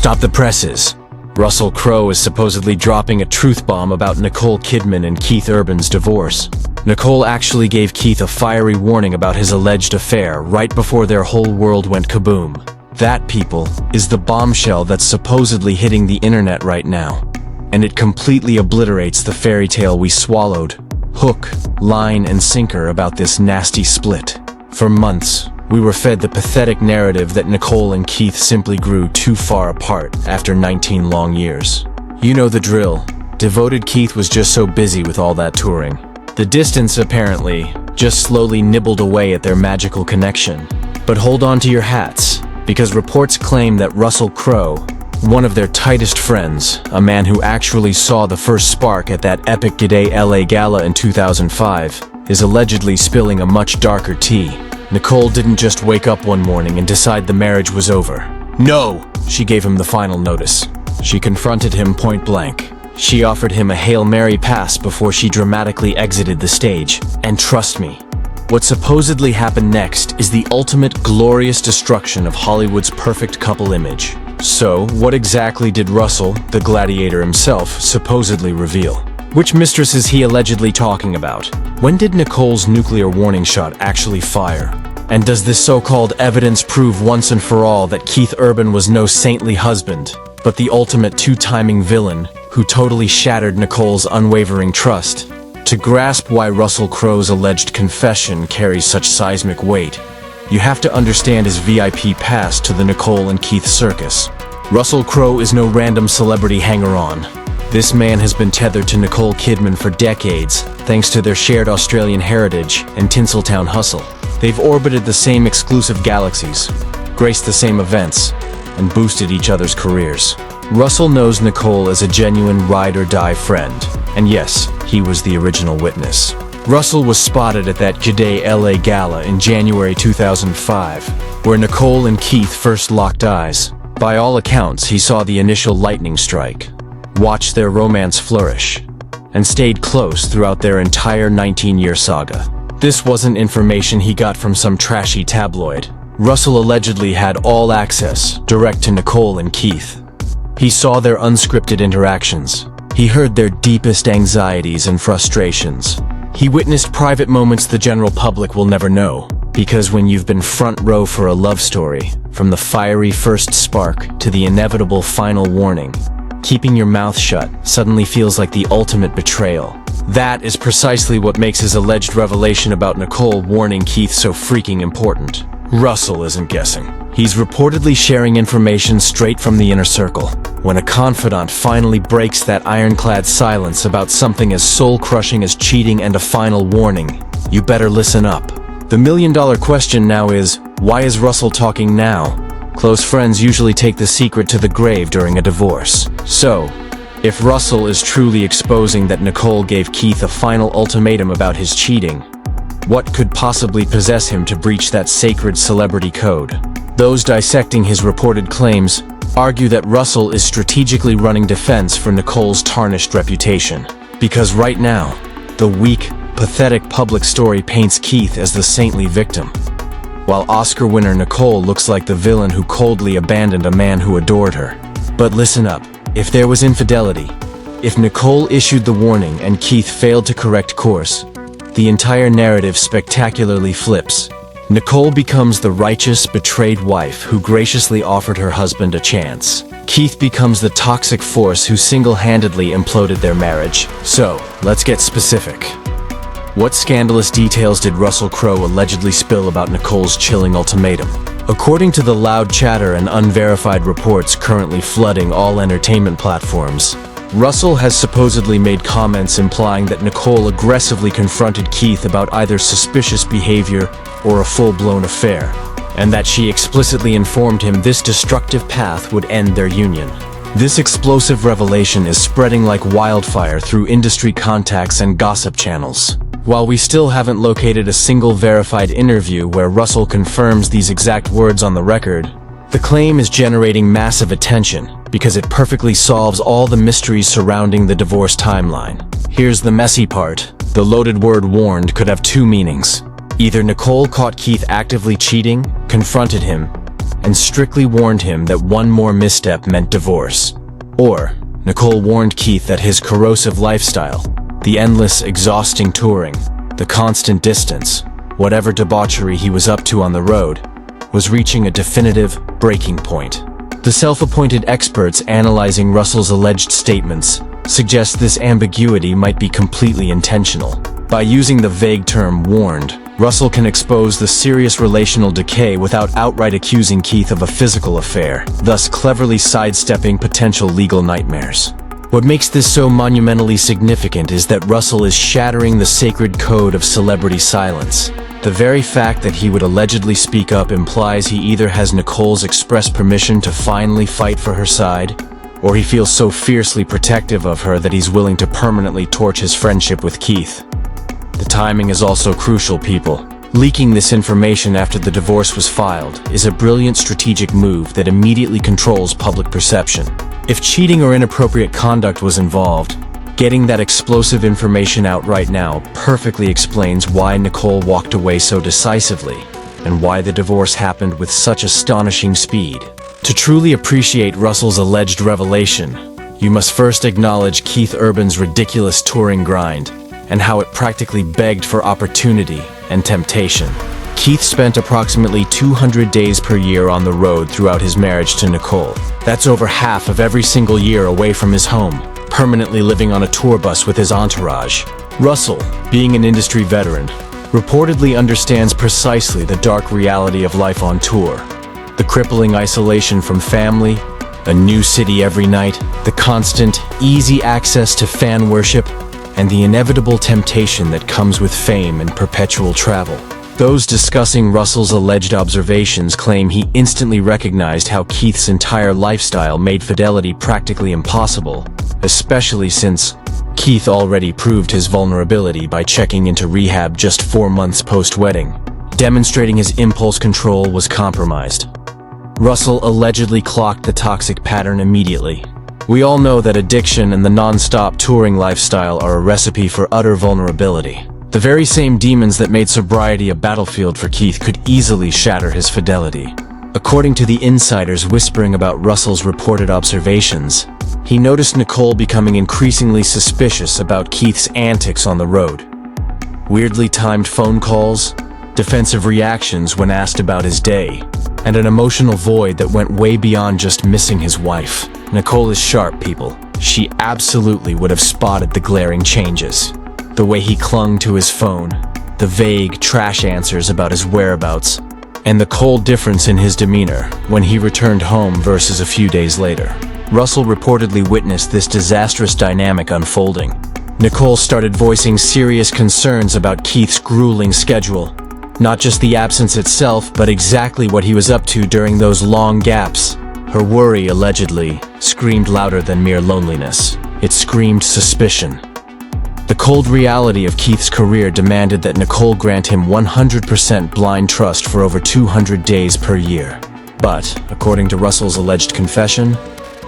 Stop the presses. Russell Crowe is supposedly dropping a truth bomb about Nicole Kidman and Keith Urban's divorce. Nicole actually gave Keith a fiery warning about his alleged affair right before their whole world went kaboom. That, people, is the bombshell that's supposedly hitting the internet right now. And it completely obliterates the fairy tale we swallowed, hook, line, and sinker about this nasty split. For months, we were fed the pathetic narrative that Nicole and Keith simply grew too far apart after 19 long years. You know the drill. Devoted Keith was just so busy with all that touring. The distance, apparently, just slowly nibbled away at their magical connection. But hold on to your hats, because reports claim that Russell Crowe, one of their tightest friends, a man who actually saw the first spark at that epic G'day LA gala in 2005, is allegedly spilling a much darker tea. Nicole didn't just wake up one morning and decide the marriage was over. No! She gave him the final notice. She confronted him point blank. She offered him a Hail Mary pass before she dramatically exited the stage. And trust me, what supposedly happened next is the ultimate glorious destruction of Hollywood's perfect couple image. So, what exactly did Russell, the gladiator himself, supposedly reveal? Which mistress is he allegedly talking about? When did Nicole's nuclear warning shot actually fire? And does this so-called evidence prove once and for all that Keith Urban was no saintly husband, but the ultimate two-timing villain who totally shattered Nicole's unwavering trust? To grasp why Russell Crowe's alleged confession carries such seismic weight, you have to understand his VIP pass to the Nicole and Keith circus. Russell Crowe is no random celebrity hanger-on. This man has been tethered to Nicole Kidman for decades, thanks to their shared Australian heritage and Tinseltown hustle. They've orbited the same exclusive galaxies, graced the same events, and boosted each other's careers. Russell knows Nicole as a genuine ride-or-die friend, and yes, he was the original witness. Russell was spotted at that G'day LA gala in January 2005, where Nicole and Keith first locked eyes. By all accounts, he saw the initial lightning strike, watched their romance flourish, and stayed close throughout their entire 19-year saga. This wasn't information he got from some trashy tabloid. Russell allegedly had all access, direct to Nicole and Keith. He saw their unscripted interactions. He heard their deepest anxieties and frustrations. He witnessed private moments the general public will never know, because when you've been front row for a love story, from the fiery first spark to the inevitable final warning, keeping your mouth shut suddenly feels like the ultimate betrayal. That is precisely what makes his alleged revelation about Nicole warning Keith so freaking important. Russell isn't guessing. He's reportedly sharing information straight from the inner circle. When a confidant finally breaks that ironclad silence about something as soul-crushing as cheating and a final warning, you better listen up. The million-dollar question now is, why is Russell talking now? Close friends usually take the secret to the grave during a divorce. So, if Russell is truly exposing that Nicole gave Keith a final ultimatum about his cheating, what could possibly possess him to breach that sacred celebrity code? Those dissecting his reported claims argue that Russell is strategically running defense for Nicole's tarnished reputation. Because right now, the weak, pathetic public story paints Keith as the saintly victim, while Oscar winner Nicole looks like the villain who coldly abandoned a man who adored her. But listen up, if there was infidelity, if Nicole issued the warning and Keith failed to correct course, the entire narrative spectacularly flips. Nicole becomes the righteous, betrayed wife who graciously offered her husband a chance. Keith becomes the toxic force who single-handedly imploded their marriage. So, let's get specific. What scandalous details did Russell Crowe allegedly spill about Nicole's chilling ultimatum? According to the loud chatter and unverified reports currently flooding all entertainment platforms, Russell has supposedly made comments implying that Nicole aggressively confronted Keith about either suspicious behavior or a full-blown affair, and that she explicitly informed him this destructive path would end their union. This explosive revelation is spreading like wildfire through industry contacts and gossip channels. While we still haven't located a single verified interview where Russell confirms these exact words on the record, the claim is generating massive attention because it perfectly solves all the mysteries surrounding the divorce timeline. Here's the messy part. The loaded word warned could have two meanings. Either Nicole caught Keith actively cheating, confronted him, and strictly warned him that one more misstep meant divorce. Or, Nicole warned Keith that his corrosive lifestyle, the endless, exhausting touring, the constant distance, whatever debauchery he was up to on the road, was reaching a definitive breaking point. The self-appointed experts analyzing Russell's alleged statements suggest this ambiguity might be completely intentional. By using the vague term warned, Russell can expose the serious relational decay without outright accusing Keith of a physical affair, thus cleverly sidestepping potential legal nightmares. What makes this so monumentally significant is that Russell is shattering the sacred code of celebrity silence. The very fact that he would allegedly speak up implies he either has Nicole's express permission to finally fight for her side, or he feels so fiercely protective of her that he's willing to permanently torch his friendship with Keith. The timing is also crucial, people. Leaking this information after the divorce was filed is a brilliant strategic move that immediately controls public perception. If cheating or inappropriate conduct was involved, getting that explosive information out right now perfectly explains why Nicole walked away so decisively, and why the divorce happened with such astonishing speed. To truly appreciate Russell's alleged revelation, you must first acknowledge Keith Urban's ridiculous touring grind, and how it practically begged for opportunity and temptation. Keith spent approximately 200 days per year on the road throughout his marriage to Nicole. That's over half of every single year away from his home, permanently living on a tour bus with his entourage. Russell, being an industry veteran, reportedly understands precisely the dark reality of life on tour. The crippling isolation from family, a new city every night, the constant, easy access to fan worship, and the inevitable temptation that comes with fame and perpetual travel. Those discussing Russell's alleged observations claim he instantly recognized how Keith's entire lifestyle made fidelity practically impossible, especially since Keith already proved his vulnerability by checking into rehab just 4 months post-wedding, demonstrating his impulse control was compromised. Russell allegedly clocked the toxic pattern immediately. We all know that addiction and the non-stop touring lifestyle are a recipe for utter vulnerability. The very same demons that made sobriety a battlefield for Keith could easily shatter his fidelity. According to the insiders whispering about Russell's reported observations, he noticed Nicole becoming increasingly suspicious about Keith's antics on the road. Weirdly timed phone calls, defensive reactions when asked about his day, and an emotional void that went way beyond just missing his wife. Nicole is sharp, people. She absolutely would have spotted the glaring changes. The way he clung to his phone, the vague trash answers about his whereabouts, and the cold difference in his demeanor when he returned home versus a few days later. Russell reportedly witnessed this disastrous dynamic unfolding. Nicole started voicing serious concerns about Keith's grueling schedule. Not just the absence itself, but exactly what he was up to during those long gaps. Her worry, allegedly, screamed louder than mere loneliness. It screamed suspicion. The cold reality of Keith's career demanded that Nicole grant him 100% blind trust for over 200 days per year. But, according to Russell's alleged confession,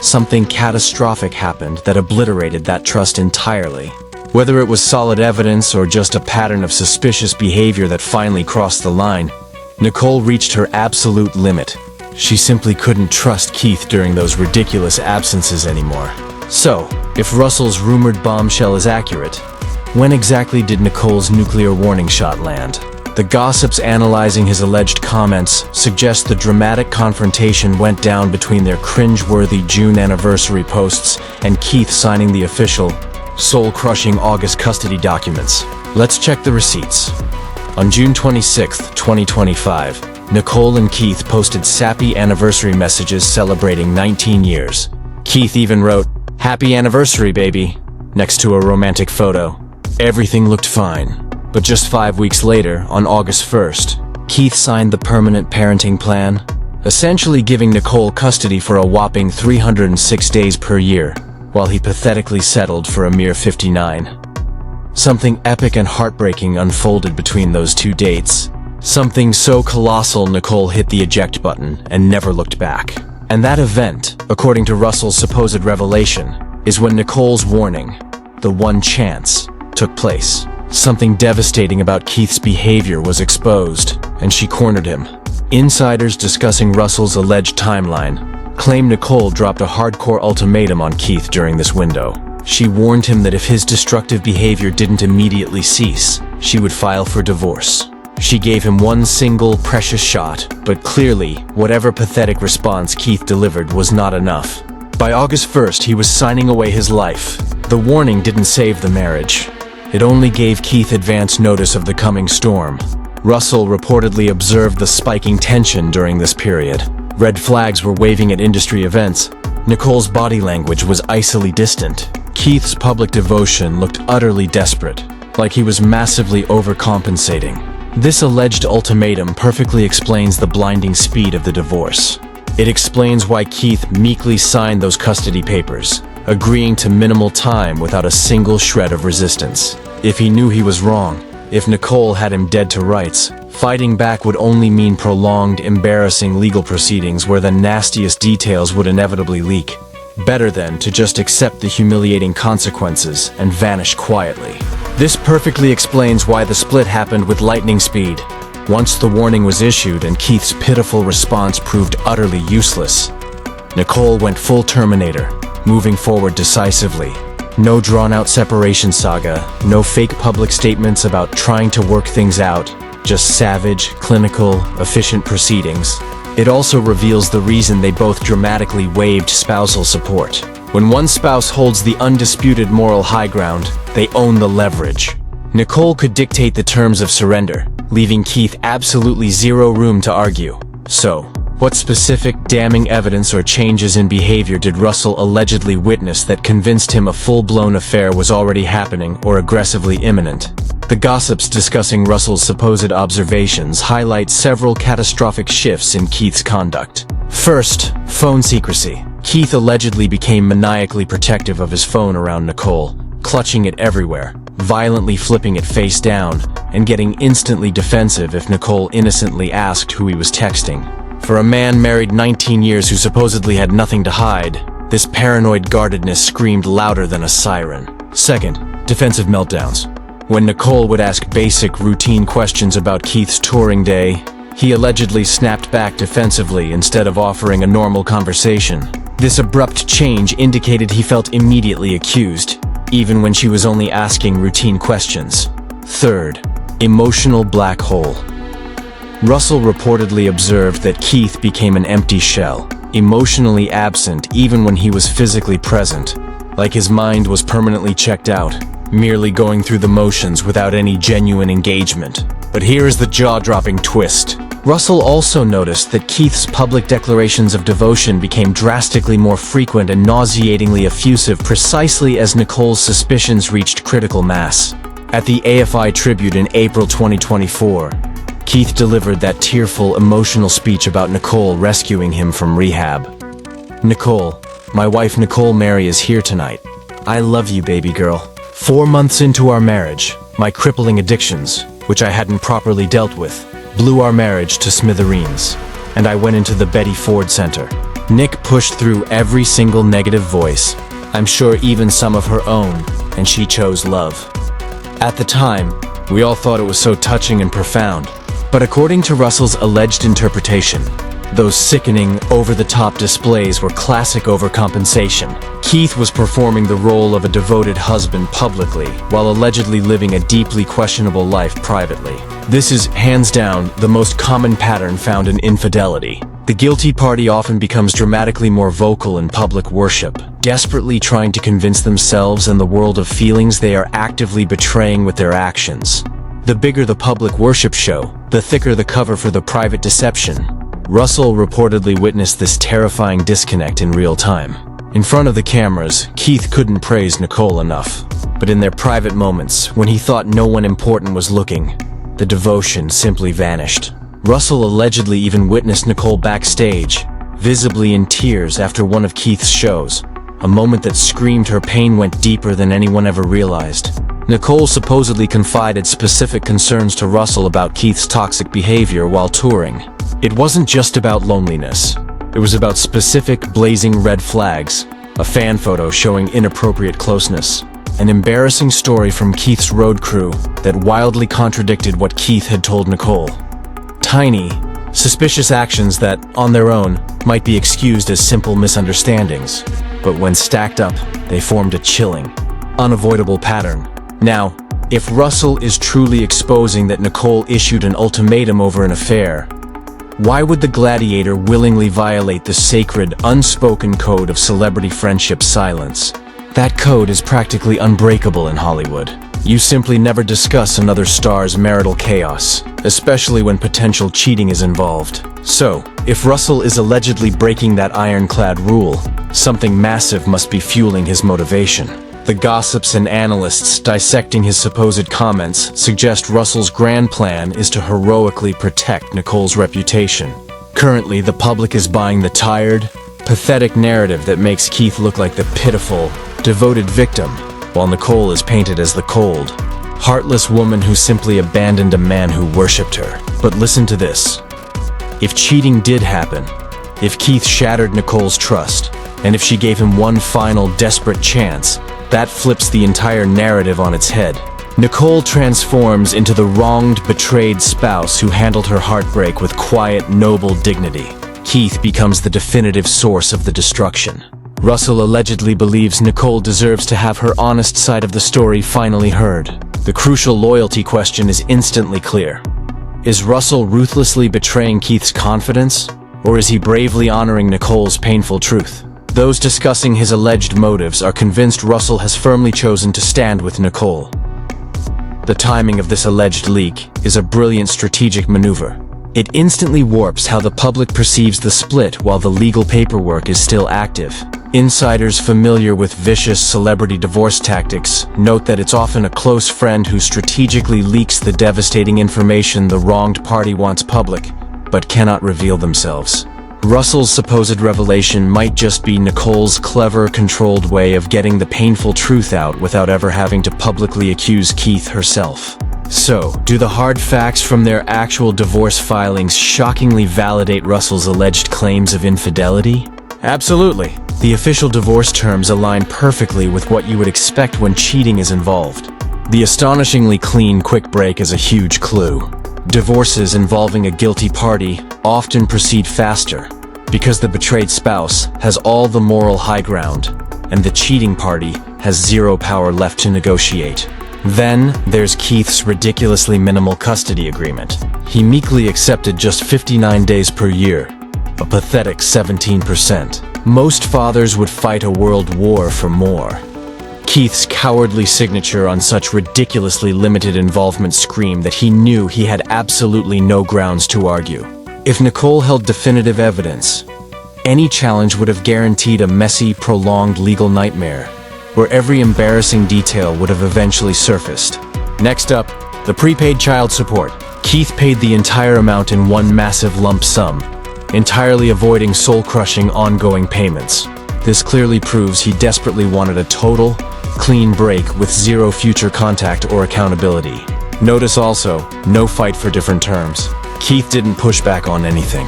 something catastrophic happened that obliterated that trust entirely. Whether it was solid evidence or just a pattern of suspicious behavior that finally crossed the line, Nicole reached her absolute limit. She simply couldn't trust Keith during those ridiculous absences anymore. So, if Russell's rumored bombshell is accurate, when exactly did Nicole's nuclear warning shot land? The gossips analyzing his alleged comments suggest the dramatic confrontation went down between their cringe-worthy June anniversary posts and Keith signing the official, soul-crushing August custody documents. Let's check the receipts. On June 26, 2025, Nicole and Keith posted sappy anniversary messages celebrating 19 years. Keith even wrote, "Happy anniversary, baby," next to a romantic photo. Everything looked fine. But just 5 weeks later, on August 1st, Keith signed the permanent parenting plan, essentially giving Nicole custody for a whopping 306 days per year, while he pathetically settled for a mere 59. Something epic and heartbreaking unfolded between those two dates. Something so colossal Nicole hit the eject button and never looked back. And that event, according to Russell's supposed revelation, is when Nicole's warning, the one chance, took place. Something devastating about Keith's behavior was exposed, and she cornered him. Insiders discussing Russell's alleged timeline claim Nicole dropped a hardcore ultimatum on Keith during this window. She warned him that if his destructive behavior didn't immediately cease, she would file for divorce. She gave him one single, precious shot, but clearly, whatever pathetic response Keith delivered was not enough. By August 1st, he was signing away his life. The warning didn't save the marriage. It only gave Keith advance notice of the coming storm. Russell reportedly observed the spiking tension during this period. Red flags were waving at industry events. Nicole's body language was icily distant. Keith's public devotion looked utterly desperate, like he was massively overcompensating. This alleged ultimatum perfectly explains the blinding speed of the divorce. It explains why Keith meekly signed those custody papers, agreeing to minimal time without a single shred of resistance. If he knew he was wrong, if Nicole had him dead to rights, fighting back would only mean prolonged, embarrassing legal proceedings where the nastiest details would inevitably leak. Better then to just accept the humiliating consequences and vanish quietly. This perfectly explains why the split happened with lightning speed. Once the warning was issued and Keith's pitiful response proved utterly useless, Nicole went full Terminator, moving forward decisively. No drawn-out separation saga, no fake public statements about trying to work things out, just savage, clinical, efficient proceedings. It also reveals the reason they both dramatically waived spousal support. When one spouse holds the undisputed moral high ground, they own the leverage. Nicole could dictate the terms of surrender, leaving Keith absolutely zero room to argue. So, what specific damning evidence or changes in behavior did Russell allegedly witness that convinced him a full-blown affair was already happening or aggressively imminent? The gossips discussing Russell's supposed observations highlight several catastrophic shifts in Keith's conduct. First, phone secrecy. Keith allegedly became maniacally protective of his phone around Nicole, clutching it everywhere, violently flipping it face down, and getting instantly defensive if Nicole innocently asked who he was texting. For a man married 19 years who supposedly had nothing to hide, this paranoid guardedness screamed louder than a siren. Second, defensive meltdowns. When Nicole would ask basic, routine questions about Keith's touring day, he allegedly snapped back defensively instead of offering a normal conversation. This abrupt change indicated he felt immediately accused, even when she was only asking routine questions. Third, emotional black hole. Russell reportedly observed that Keith became an empty shell, emotionally absent even when he was physically present, like his mind was permanently checked out, merely going through the motions without any genuine engagement. But here is the jaw-dropping twist. Russell also noticed that Keith's public declarations of devotion became drastically more frequent and nauseatingly effusive precisely as Nicole's suspicions reached critical mass. At the AFI Tribute in April 2024, Keith delivered that tearful, emotional speech about Nicole rescuing him from rehab. "Nicole, my wife Nicole Mary is here tonight. I love you, baby girl. 4 months into our marriage, my crippling addictions, which I hadn't properly dealt with, blew our marriage to smithereens, and I went into the Betty Ford Center." Nick pushed through every single negative voice, I'm sure even some of her own, and she chose love. At the time, we all thought it was so touching and profound. But according to Russell's alleged interpretation, those sickening, over-the-top displays were classic overcompensation. Keith was performing the role of a devoted husband publicly, while allegedly living a deeply questionable life privately. This is, hands down, the most common pattern found in infidelity. The guilty party often becomes dramatically more vocal in public worship, desperately trying to convince themselves and the world of feelings they are actively betraying with their actions. The bigger the public worship show, the thicker the cover for the private deception. Russell reportedly witnessed this terrifying disconnect in real time. In front of the cameras, Keith couldn't praise Nicole enough. But in their private moments, when he thought no one important was looking, the devotion simply vanished. Russell allegedly even witnessed Nicole backstage, visibly in tears after one of Keith's shows, a moment that screamed her pain went deeper than anyone ever realized. Nicole supposedly confided specific concerns to Russell about Keith's toxic behavior while touring. It wasn't just about loneliness. It was about specific, blazing red flags, a fan photo showing inappropriate closeness, an embarrassing story from Keith's road crew that wildly contradicted what Keith had told Nicole. Tiny, Suspicious actions that, on their own, might be excused as simple misunderstandings. But when stacked up, they formed a chilling, unavoidable pattern. Now, if Russell is truly exposing that Nicole issued an ultimatum over an affair, why would the gladiator willingly violate the sacred, unspoken code of celebrity friendship silence? That code is practically unbreakable in Hollywood. You simply never discuss another star's marital chaos, especially when potential cheating is involved. So, if Russell is allegedly breaking that ironclad rule, something massive must be fueling his motivation. The gossips and analysts dissecting his supposed comments suggest Russell's grand plan is to heroically protect Nicole's reputation. Currently, the public is buying the tired, pathetic narrative that makes Keith look like the pitiful, devoted victim, while Nicole is painted as the cold, heartless woman who simply abandoned a man who worshipped her. But listen to this. If cheating did happen, if Keith shattered Nicole's trust, and if she gave him one final desperate chance, that flips the entire narrative on its head. Nicole transforms into the wronged, betrayed spouse who handled her heartbreak with quiet, noble dignity. Keith becomes the definitive source of the destruction. Russell allegedly believes Nicole deserves to have her honest side of the story finally heard. The crucial loyalty question is instantly clear. Is Russell ruthlessly betraying Keith's confidence, or is he bravely honoring Nicole's painful truth? Those discussing his alleged motives are convinced Russell has firmly chosen to stand with Nicole. The timing of this alleged leak is a brilliant strategic maneuver. It instantly warps how the public perceives the split while the legal paperwork is still active. Insiders familiar with vicious celebrity divorce tactics note that it's often a close friend who strategically leaks the devastating information the wronged party wants public, but cannot reveal themselves. Russell's supposed revelation might just be Nicole's clever, controlled way of getting the painful truth out without ever having to publicly accuse Keith herself. So, do the hard facts from their actual divorce filings shockingly validate Russell's alleged claims of infidelity? Absolutely. The official divorce terms align perfectly with what you would expect when cheating is involved. The astonishingly clean quick break is a huge clue. Divorces involving a guilty party often proceed faster because the betrayed spouse has all the moral high ground and the cheating party has zero power left to negotiate. Then there's Keith's ridiculously minimal custody agreement. He meekly accepted just 59 days per year, a pathetic 17%. Most fathers would fight a world war for more. Keith's cowardly signature on such ridiculously limited involvement screamed that he knew he had absolutely no grounds to argue. If Nicole held definitive evidence, any challenge would have guaranteed a messy, prolonged legal nightmare, where every embarrassing detail would have eventually surfaced. Next up, the prepaid child support. Keith paid the entire amount in one massive lump sum, entirely avoiding soul-crushing ongoing payments. This clearly proves he desperately wanted a total, clean break with zero future contact or accountability. Notice also, no fight for different terms. Keith didn't push back on anything.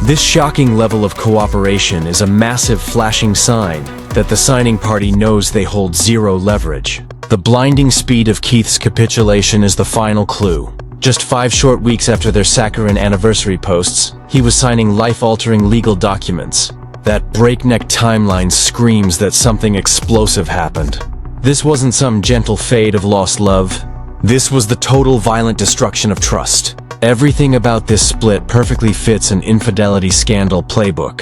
This shocking level of cooperation is a massive flashing sign that the signing party knows they hold zero leverage. The blinding speed of Keith's capitulation is the final clue. Just 5 short weeks after their saccharine anniversary posts, he was signing life-altering legal documents. That breakneck timeline screams that something explosive happened. This wasn't some gentle fade of lost love. This was the total violent destruction of trust. Everything about this split perfectly fits an infidelity scandal playbook.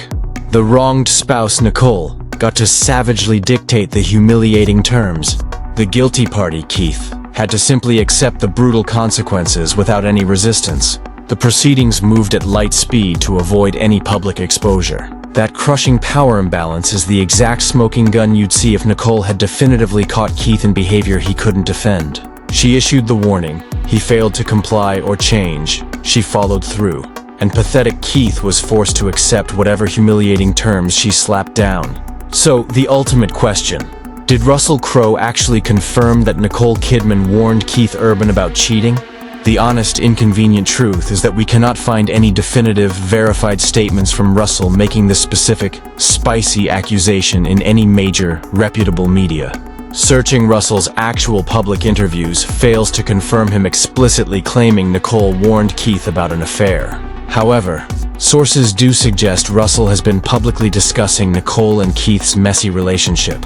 The wronged spouse, Nicole, got to savagely dictate the humiliating terms. The guilty party, Keith, had to simply accept the brutal consequences without any resistance. The proceedings moved at light speed to avoid any public exposure. That crushing power imbalance is the exact smoking gun you'd see if Nicole had definitively caught Keith in behavior he couldn't defend. She issued the warning, he failed to comply or change, she followed through, and pathetic Keith was forced to accept whatever humiliating terms she slapped down. So, the ultimate question. Did Russell Crowe actually confirm that Nicole Kidman warned Keith Urban about cheating? The honest, inconvenient truth is that we cannot find any definitive, verified statements from Russell making this specific, spicy accusation in any major, reputable media. Searching Russell's actual public interviews fails to confirm him explicitly claiming Nicole warned Keith about an affair. However, Sources do suggest Russell has been publicly discussing Nicole and Keith's messy relationship,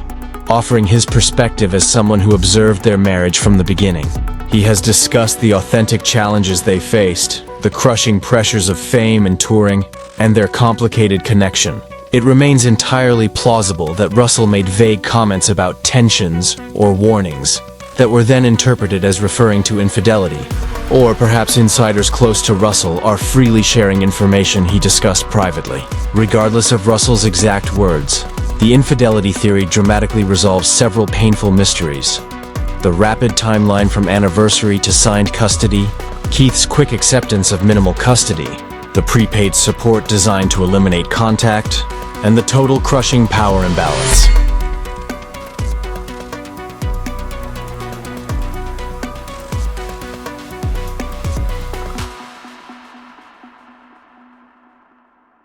offering his perspective as someone who observed their marriage from the beginning. He has discussed the authentic challenges they faced, the crushing pressures of fame and touring, and their complicated connection. It remains entirely plausible that Russell made vague comments about tensions or warnings that were then interpreted as referring to infidelity. Or perhaps insiders close to Russell are freely sharing information he discussed privately. Regardless of Russell's exact words, the infidelity theory dramatically resolves several painful mysteries. The rapid timeline from anniversary to signed custody, Keith's quick acceptance of minimal custody, the prepaid support designed to eliminate contact, and the total crushing power imbalance.